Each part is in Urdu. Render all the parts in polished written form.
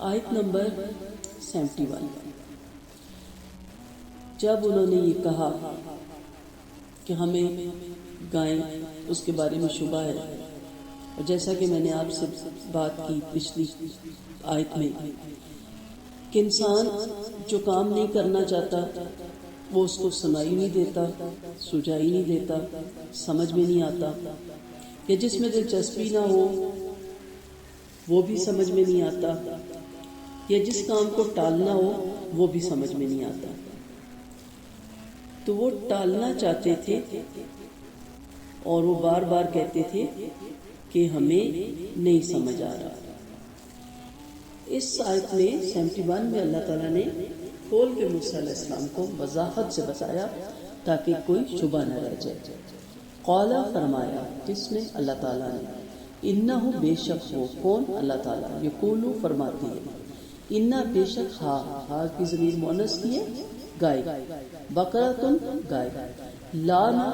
آیت نمبر 71۔ جب انہوں نے یہ کہا کہ ہمیں گائیں اس کے بارے میں شبہ ہے، اور جیسا کہ میں نے آپ سے بات کی پچھلی آیت میں کہ انسان جو کام نہیں کرنا چاہتا وہ اس کو سنائی نہیں دیتا، سجائی نہیں دیتا، سمجھ میں نہیں آتا، یا جس میں دلچسپی نہ ہو وہ بھی سمجھ میں نہیں آتا، یا جس کام کو ٹالنا ہو وہ بھی سمجھ میں نہیں آتا۔ تو وہ ٹالنا چاہتے تھے اور وہ بار بار کہتے تھے کہ ہمیں نہیں سمجھ آ رہا۔ اس آیت میں 71 میں اللہ تعالیٰ نے کھول کے موسیٰ علیہ السلام کو وضاحت سے بتایا تاکہ کوئی شبہ نہ رہ جائے۔ قالا فرمایا، کس نے؟ اللہ تعالیٰ نے، انہو بے شک ہو، کون؟ اللہ تعالیٰ، یقولو فرماتی ہے، انہا بے شک ہا کی ضمیر مؤنث کی ہے، گائے، بقرۃ گائے، لانا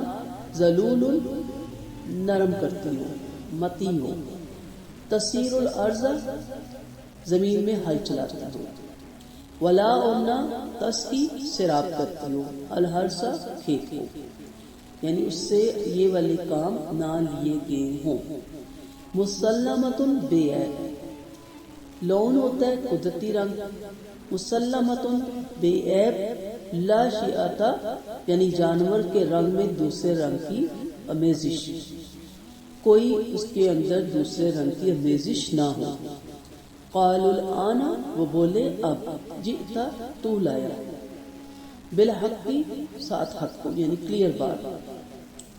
ذلول نرم کرتی ہو، متی ہو، تسیر الارض زمین میں ہل چلاتی ہو، ولا اورنا تسقی سیراب کرتی ہو، الحرث کھیت کو، یعنی اس سے یہ والے کام نہ لیے گئے ہوں۔ مسلمۃ بے عیب، لون ہوتا ہے قدرتی رنگ، مسلمۃ بے عیب، لا شیعتا یعنی جانور کے رنگ میں دوسرے رنگ کی آمیزش، کوئی اس کے اندر دوسرے رنگ کی آمیزش نہ ہو۔ قالوا الآن، وہ بولے اب، جئتا تو لایا، بالحق ساتھ حق کو، یعنی کلیئر بات،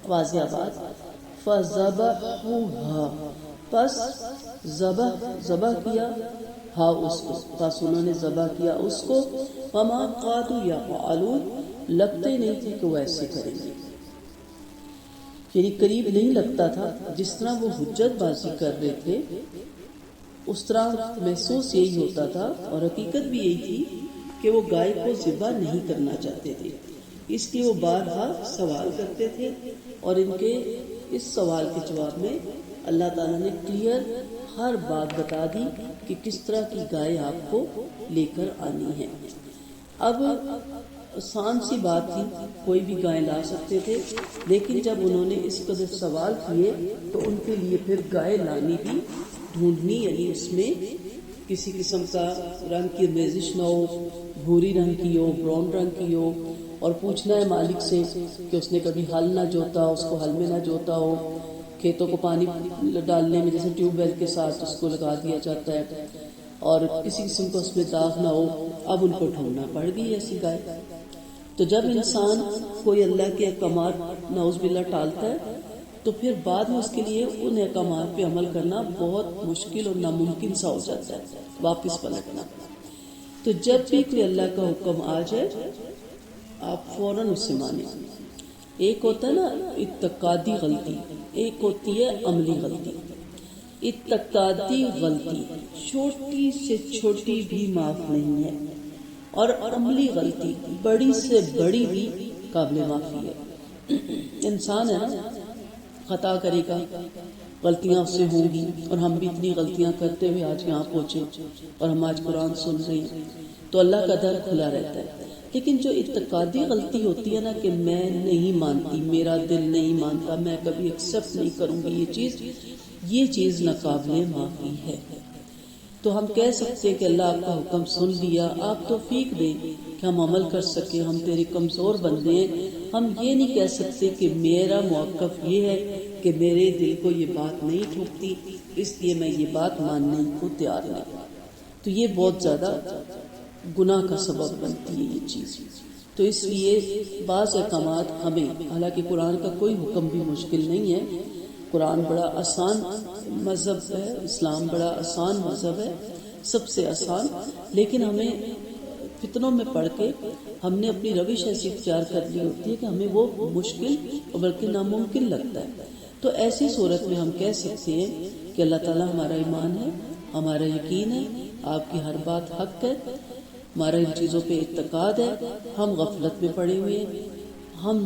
واضح بات، فذبحوها، پس ذبح کیا، ہاں اس کو، پس انہوں نے ذبح کیا اس کو، وما قادوا یفعلون، لگتے نہیں تھے کہ وہ ایسے کریں گے، یعنی قریب نہیں لگتا تھا۔ جس طرح وہ حجت بازی کر رہے تھے اس طرح محسوس یہی ہوتا تھا، اور حقیقت بھی یہی تھی کہ وہ گائے کو ذبح نہیں کرنا چاہتے تھے، اس لیے وہ بارہا سوال کرتے تھے، اور ان کے اس سوال کے جواب میں اللہ تعالیٰ نے کلیئر ہر بات بتا دی کہ کس طرح کی گائے آپ کو لے کر آنی ہے۔ اب آسان سی بات تھی، کوئی بھی گائے لا سکتے تھے، لیکن جب انہوں نے اس قدر سوال کیے تو ان کے لیے پھر گائے لانی بھی ڈھونڈنی، یعنی اس میں کسی قسم کا رنگ کی آمیزش نہ ہو، بھوری رنگ کی ہو، براؤن رنگ کی ہو، اور پوچھنا ہے مالک سے کہ اس نے کبھی ہل نہ جوتا، اس کو ہل میں نہ جوتا ہو، کھیتوں کو پانی ڈالنے میں جیسے ٹیوب ویل کے ساتھ اس کو لگا دیا جاتا ہے، اور کسی قسم کو اس میں داغ نہ ہو۔ اب ان کو ڈھونڈنا پڑ گئی ایسی گائے۔ تو جب انسان کوئی اللہ کے احکامات نعوذ باللہ ٹالتا ہے تو پھر بعد میں اس کے لیے ان احکامات پہ عمل کرنا بہت مشکل اور ناممکن سا ہو جاتا ہے، واپس پلٹنا۔ تو جب بھی کوئی اللہ کا حکم آ جائے آپ فوراً اسے مانیں۔ ایک ہوتا ہے نا اعتقادی غلطی، ایک ہوتی ہے عملی غلطی۔ اعتقادی غلطی چھوٹی سے چھوٹی بھی معاف نہیں ہے، اور عملی غلطی بڑی سے بڑی بھی قابل معافی ہے۔ انسان ہے نا، خطا کرے گا، غلطیاں اس سے ہوں گی، اور ہم بھی اتنی غلطیاں کرتے ہوئے آج یہاں پہنچے اور ہم آج قرآن سن رہے ہیں، تو اللہ کا در کھلا رہتا ہے۔ لیکن جو اعتقادی غلطی ہوتی ہے نا کہ میں نہیں مانتی، میرا دل نہیں مانتا، میں کبھی ایکسیپٹ نہیں کروں گی یہ چیز ناقابل معافی ہے۔ تو ہم کہہ سکتے کہ اللہ آپ کا حکم سن لیا، آپ توفیق دیں کہ ہم عمل کر سکیں، ہم تیرے کمزور بندے ہیں۔ ہم یہ نہیں کہہ سکتے کہ میرا موقف یہ ہے کہ میرے دل کو یہ بات نہیں ٹھوکتی، اس لیے میں یہ بات ماننے کو تیار نہیں۔ تو یہ بہت زیادہ گناہ کا سبب بنتی ہے یہ چیز۔ تو اس لیے بعض احکامات ہمیں، حالانکہ قرآن کا کوئی حکم بھی مشکل نہیں ہے، قرآن بڑا آسان مذہب ہے، اسلام بڑا آسان مذہب ہے، سب سے آسان، لیکن ہمیں فتنوں میں پڑھ کے ہم نے اپنی روش ایسی اختیار کر لی ہوتی ہے کہ ہمیں وہ مشکل اور بلکہ ناممکن لگتا ہے۔ تو ایسی صورت میں ہم کہہ سکتے ہیں کہ اللہ تعالیٰ ہمارا ایمان ہے، ہمارا یقین ہے، آپ کی ہر بات حق ہے، ہمارا ان چیزوں پہ اعتقاد ہے، ہم غفلت میں پڑے ہوئے ہیں، ہم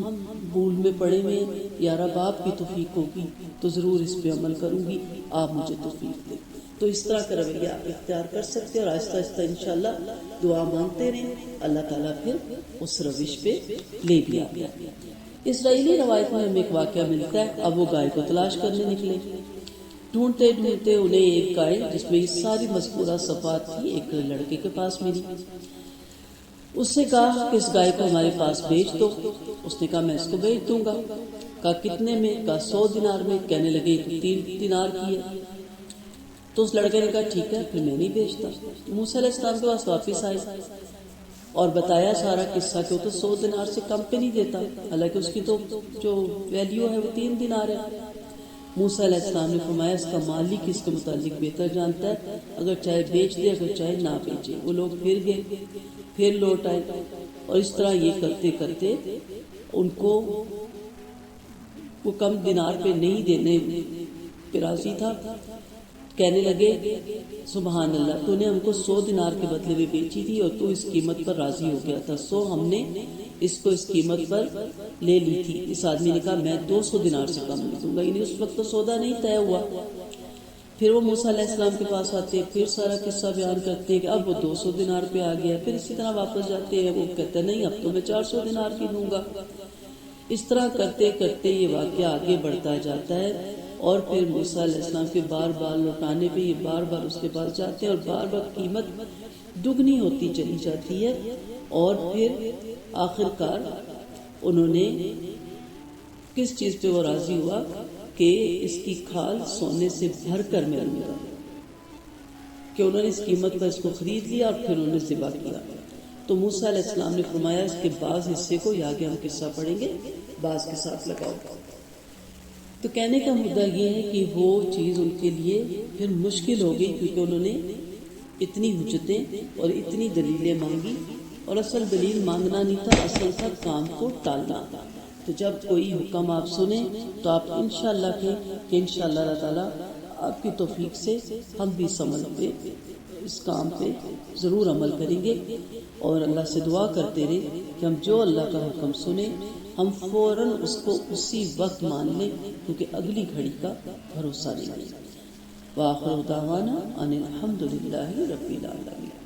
بھول میں پڑے ہوئے ہیں، یا رب آپ کی توفیق ہوگی تو ضرور اس پہ عمل کروں گی، آپ مجھے توفیق دیں۔ تو اس طرح کا رویہ آپ اختیار کر سکتے ہیں اور آہستہ آہستہ انشاءاللہ دعا مانگتے رہیں، اللہ تعالیٰ پھر اس روش پہ لے بھی آتے ہیں۔ اسرائیلی روایت میں ہمیں ایک واقعہ ملتا ہے، اب وہ گائے کو تلاش کرنے نکلے، ڈھونڈتے ڈھونڈتے انہیں ایک گائے جس میں یہ ساری مذکورہ صفات تھی ایک لڑکے کے پاس ملی۔ اس سے کہا کہ اس گائے کو ہمارے پاس بیچ دو۔ اس نے کہا میں اس کو بیچ دوں گا۔ کہا کتنے میں؟ کہا 100 دینار میں۔ کہنے لگے 3 دینار کی ہے۔ تو اس لڑکے نے کہا ٹھیک ہے پھر میں نہیں بیچتا۔ موسیٰ علیہ السلام کے پاس واپس آئے اور بتایا سارا قصہ کہ وہ تو 100 دینار سے کم پہ نہیں دیتا، حالانکہ اس کی تو جو ویلیو ہے وہ 3 دینار ہے۔ موسیٰ علیہ السلام نے فرمایا اس کا مالک اس کے متعلق بہتر جانتا ہے، اگر چاہے بیچ دے اگر چاہے نہ بیچے۔ وہ لوگ پھر گئے، پھر لوٹ آئے، اور اس طرح یہ کرتے کرتے ان کو وہ کم دینار پہ نہیں دینے پہ راضی تھا۔ کہنے لگے سبحان اللہ، تو نے ہم کو 100 دینار کے بدلے میں بیچی تھی اور تو اس قیمت پر راضی ہو گیا تھا، 100 ہم نے اس کو اس قیمت پر لے لی تھی۔ اس آدمی نے کہا میں 200 دینار سے کم نہیں دوں گا، یعنی اس وقت تو سودا نہیں طے ہوا۔ پھر وہ موسیٰ علیہ السلام کے پاس آتے، پھر سارا قصہ بیان کرتے ہیں کہ اب وہ 200 دینار پہ آ گیا۔ پھر اسی طرح واپس جاتے ہیں، وہ کہتے ہیں نہیں اب تو میں 400 دینار کی دوں گا۔ اس طرح کرتے کرتے یہ واقعہ آگے بڑھتا جاتا ہے، اور پھر موسیٰ علیہ السلام کے بار بار لوٹانے پہ یہ بار بار اس کے پاس جاتے ہیں اور بار بار قیمت دگنی ہوتی چلی جاتی ہے، اور پھر آخر کار انہوں نے کس چیز پہ وہ راضی ہوا کہ اس کی کھال سونے سے بھر کر میں لوں گا، کہ انہوں نے اس قیمت پر اس کو خرید لیا اور پھر انہوں نے ذبح کیا۔ تو موسیٰ علیہ السلام نے فرمایا اس کے بعض حصے کو یہ آگے ہم قصہ پڑھیں گے، بعض کے ساتھ لگاؤ۔ تو کہنے کا مدعا یہ ہے کہ وہ چیز ان کے لیے پھر مشکل ہو گئی، کیونکہ انہوں نے اتنی حجتیں اور اتنی دلیلیں مانگی، اور اصل دلیل مانگنا نہیں تھا، اصل تھا کام کو ٹالنا۔ تو جب کوئی حکم آپ سنیں تو آپ انشاءاللہ کہ انشاءاللہ اللہ تعالیٰ آپ کی توفیق سے ہم بھی اس عمل پہ اس کام پہ ضرور عمل کریں گے، اور اللہ سے دعا کرتے رہے کہ ہم جو اللہ کا حکم سنیں ہم فوراً اس کو اسی وقت مان لیں، کیونکہ اگلی گھڑی کا بھروسہ نہیں ہے۔ وآخر دعوانا ان الحمد للہ رب العالمین۔